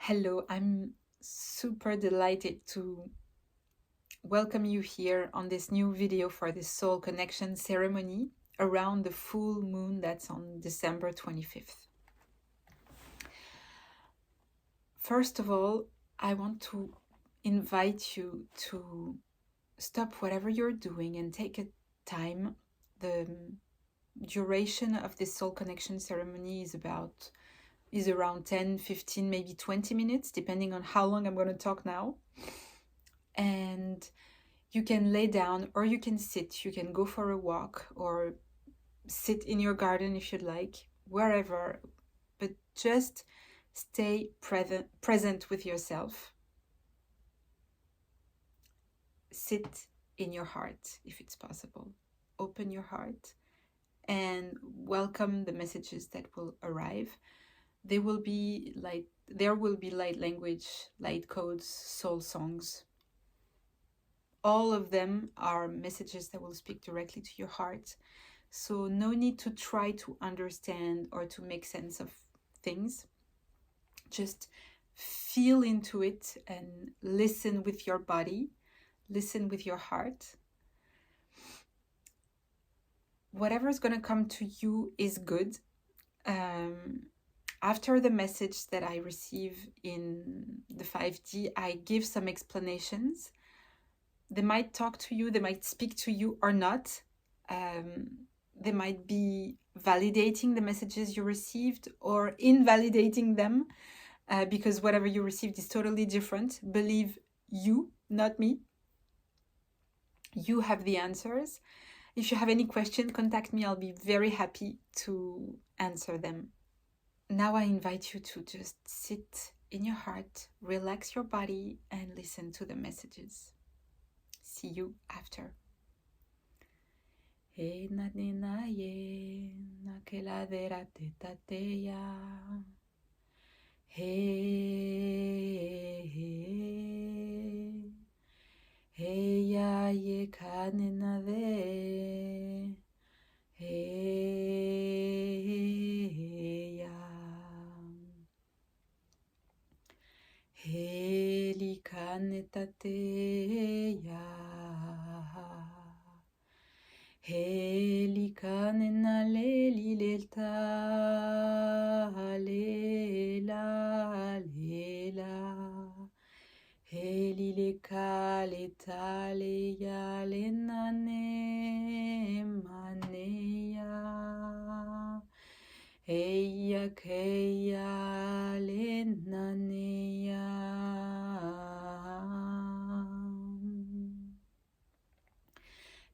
Hello, I'm super delighted to welcome you here on this new video for the Soul Connection ceremony around the full moon that's on December 25th. First of all, I want to invite you to stop whatever you're doing and take a time. The duration of this Soul Connection ceremony is around 10, 15, maybe 20 minutes, depending on how long I'm going to talk now. And you can lay down or you can sit. You can go for a walk or sit in your garden if you'd like, wherever. But just stay present with yourself. Sit in your heart if it's possible. Open your heart and welcome the messages that will arrive. There will be light language, light codes, soul songs. All of them are messages that will speak directly to your heart. So no need to try to understand or to make sense of things. Just feel into it and listen with your body, listen with your heart. Whatever is going to come to you is good. After the message that I receive in the 5D, I give some explanations. They might talk to you, they might speak to you or not. They might be validating the messages you received or invalidating them because whatever you received is totally different. Believe you, not me. You have the answers. If you have any question, contact me. I'll be very happy to answer them. Now I invite you to just sit in your heart, relax your body, and listen to the messages. See you after. He na ni na ye na ke la de ra te ta te ya. He ya ye ka ni na de. He ya. He li ka ni ta te ya. Heli kanena leli lelta lela lela heli le kale tale ya lenane maneya heya keya lenaneya.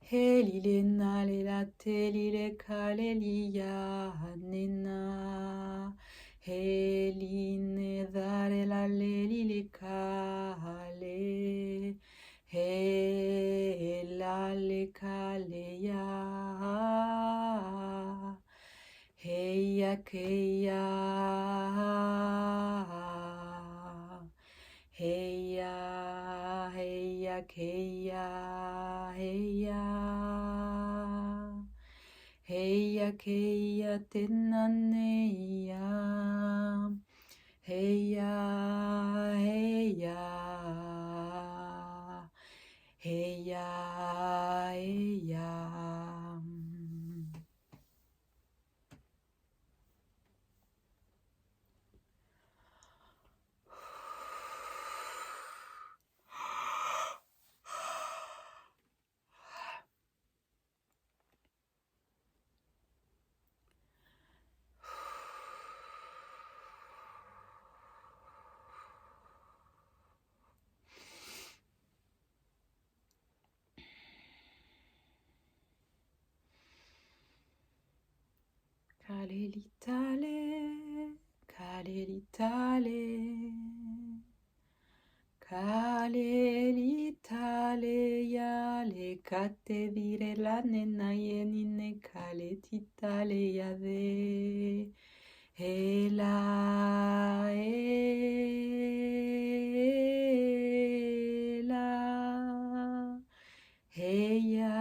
Heli le na le la te li le ka le li ya ne na. Heli ne da re la le li le ka le. He la le ka le ya. He ya ke ya. Hey ya, hey ya, hey ya, hey ya. Hey ya, hey ya, tenane ya. Hey ya, hey ya. Hey ya, hey ya. Kalelitale, kalelitale, kalelitale ya le kate dire la nena yenine kaletitale ya de ela ela heya.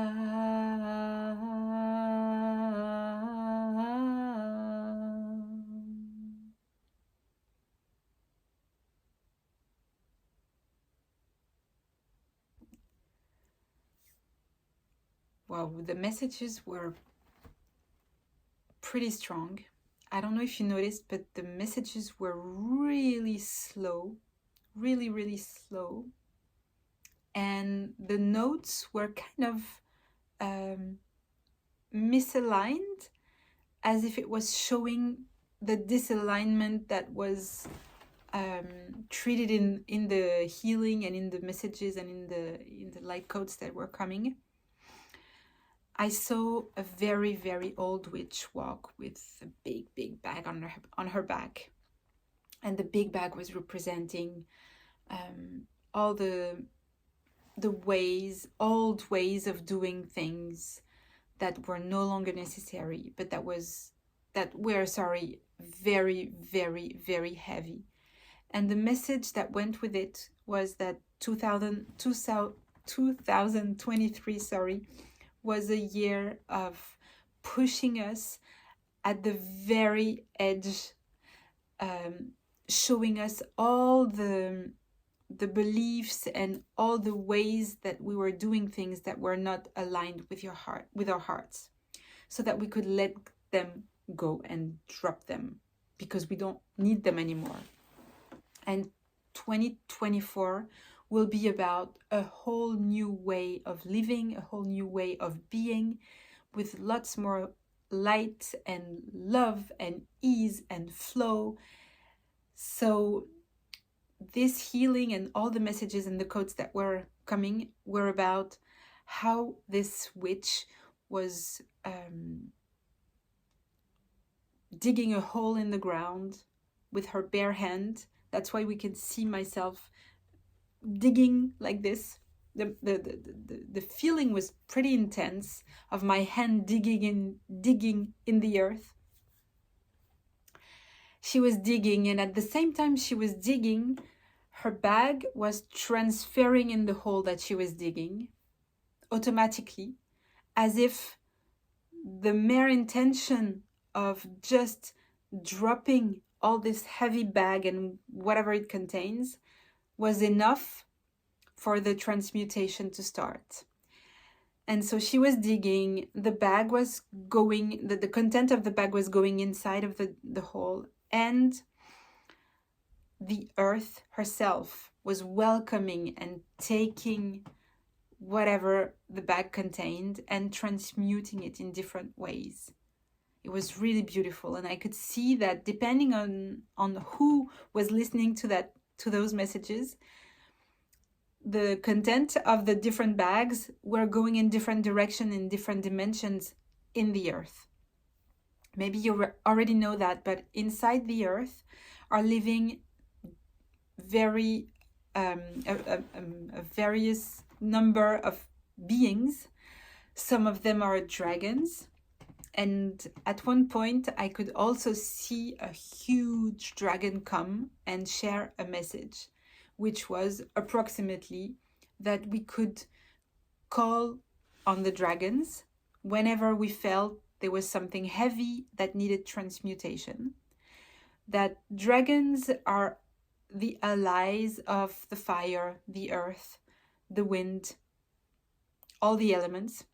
wow, the messages were pretty strong. I don't know if you noticed, but the messages were really slow, really, really slow. And the notes were kind of misaligned, as if it was showing the disalignment that was treated in the healing and in the messages and in the light codes that were coming. I saw a very, very old witch walk with a big, big bag on her back. And the big bag was representing all the old ways of doing things that were no longer necessary, but that were very, very, very heavy. And the message that went with it was that 2023, was a year of pushing us at the very edge, showing us all the beliefs and all the ways that we were doing things that were not aligned with our hearts, so that we could let them go and drop them because we don't need them anymore. And 2024 will be about a whole new way of living, a whole new way of being, with lots more light and love and ease and flow. So this healing and all the messages and the codes that were coming were about how this witch was digging a hole in the ground with her bare hand. That's why we can see myself digging like this. The feeling was pretty intense of my hand digging in the earth. She was digging, and at the same time she was digging, her bag was transferring in the hole that she was digging automatically, as if the mere intention of just dropping all this heavy bag and whatever it contains was enough for the transmutation to start. And so she was digging, the bag was going, the content of the bag was going inside of the hole, and the earth herself was welcoming and taking whatever the bag contained and transmuting it in different ways. It was really beautiful, and I could see that depending on who was listening to those messages, the content of the different bags were going in different direction, in different dimensions in the earth. Maybe you already know that, but inside the earth are living very a various number of beings. Some of them are dragons. And at one point, I could also see a huge dragon come and share a message, which was approximately that we could call on the dragons whenever we felt there was something heavy that needed transmutation. That dragons are the allies of the fire, the earth, the wind, all the elements.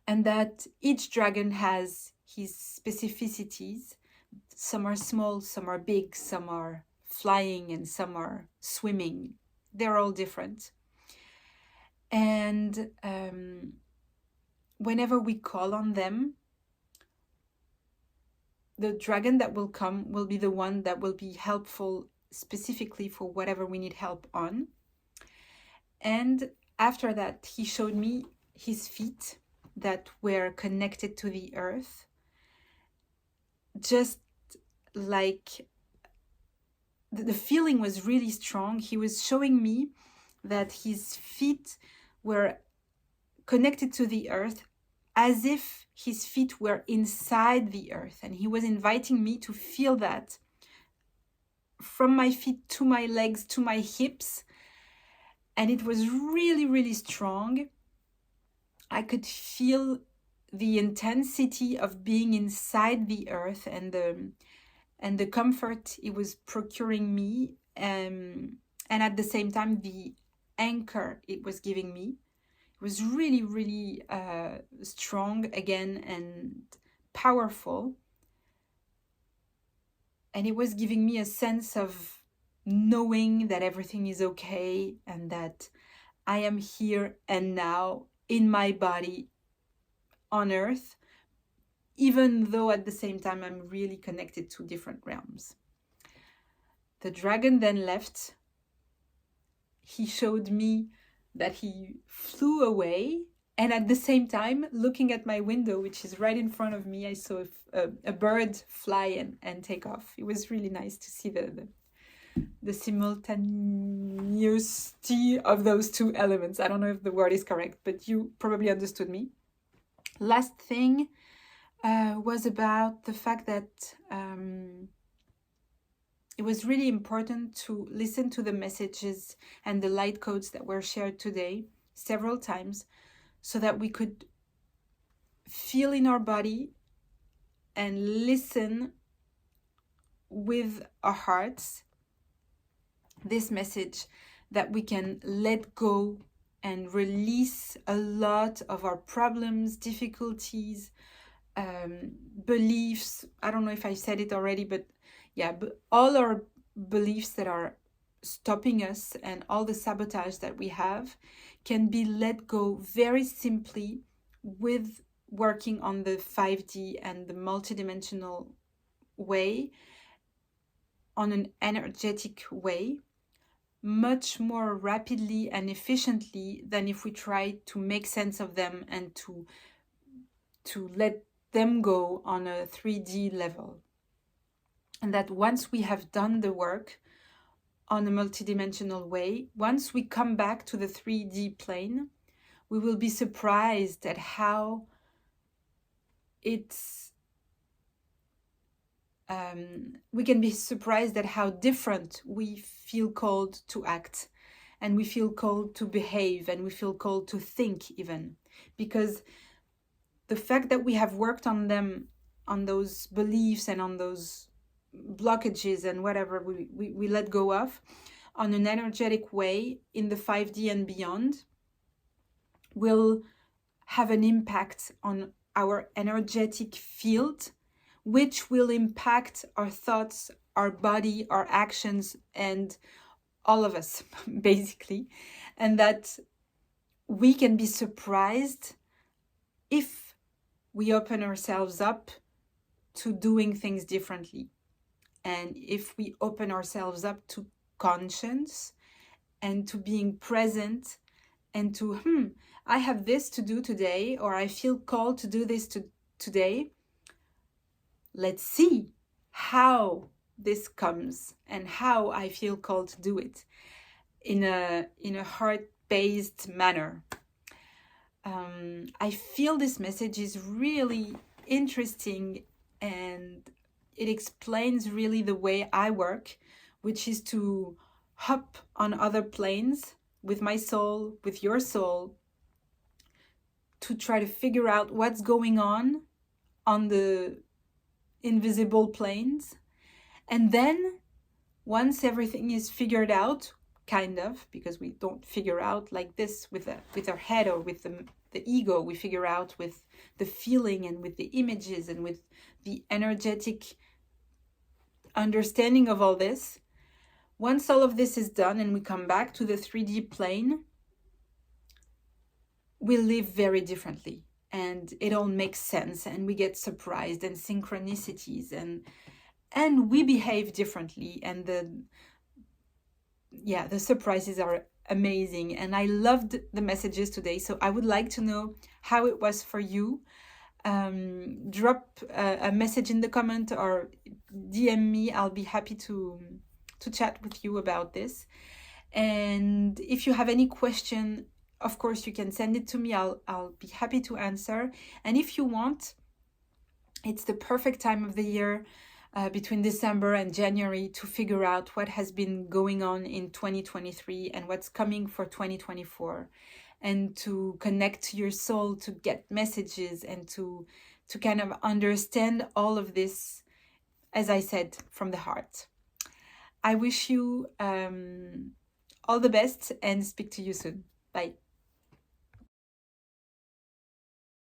And that each dragon has his specificities. Some are small, some are big, some are flying, and some are swimming. They're all different. And whenever we call on them, the dragon that will come will be the one that will be helpful specifically for whatever we need help on. And after that, he showed me his feet that were connected to the earth, just like the feeling was really strong. He was showing me that his feet were connected to the earth as if his feet were inside the earth, and he was inviting me to feel that from my feet to my legs to my hips. And it was really, really strong. I could feel the intensity of being inside the earth and the comfort it was procuring me, and at the same time the anchor it was giving me. It was really, really strong again and powerful. And it was giving me a sense of knowing that everything is okay and that I am here and now in my body on earth, even though at the same time I'm really connected to different realms. The dragon then left. He showed me that he flew away, and at the same time, looking at my window, which is right in front of me, I saw a bird fly and take off. It was really nice to see the simultaneity of those two elements. I don't know if the word is correct, but you probably understood me. Last thing was about the fact that it was really important to listen to the messages and the light codes that were shared today several times so that we could feel in our body and listen with our hearts this message that we can let go and release a lot of our problems, difficulties, beliefs. I don't know if I said it already, but yeah, but all our beliefs that are stopping us and all the sabotage that we have can be let go very simply with working on the 5D and the multidimensional way, on an energetic way, much more rapidly and efficiently than if we try to make sense of them and to let them go on a 3D level. And that once we have done the work on a multidimensional way, once we come back to the 3D plane, we will be surprised at how we can be surprised at how different we feel called to act, and we feel called to behave, and we feel called to think even, because the fact that we have worked on them, on those beliefs and on those blockages and whatever we let go of on an energetic way in the 5D and beyond, will have an impact on our energetic field, which will impact our thoughts, our body, our actions, and all of us, basically. And that we can be surprised if we open ourselves up to doing things differently. And if we open ourselves up to conscience and to being present and to, I have this to do today, or I feel called to do this today. Let's see how this comes and how I feel called to do it in a heart-based manner. I feel this message is really interesting, and it explains really the way I work, which is to hop on other planes with my soul, with your soul, to try to figure out what's going on the invisible planes. And then once everything is figured out, kind of, because we don't figure out like this with our head or with the ego, we figure out with the feeling and with the images and with the energetic understanding of all this. Once all of this is done and we come back to the 3D plane, we live very differently, and it all makes sense, and we get surprised, and synchronicities, and we behave differently, and the surprises are amazing. And I loved the messages today, so I would like to know how it was for you. Drop a message in the comment or DM me. I'll be happy to chat with you about this. And if you have any question, of course you can send it to me. I'll be happy to answer. And if you want, it's the perfect time of the year, between December and January, to figure out what has been going on in 2023 and what's coming for 2024, and to connect to your soul, to get messages, and to kind of understand all of this, as I said, from the heart. I wish you all the best, and speak to you soon. Bye.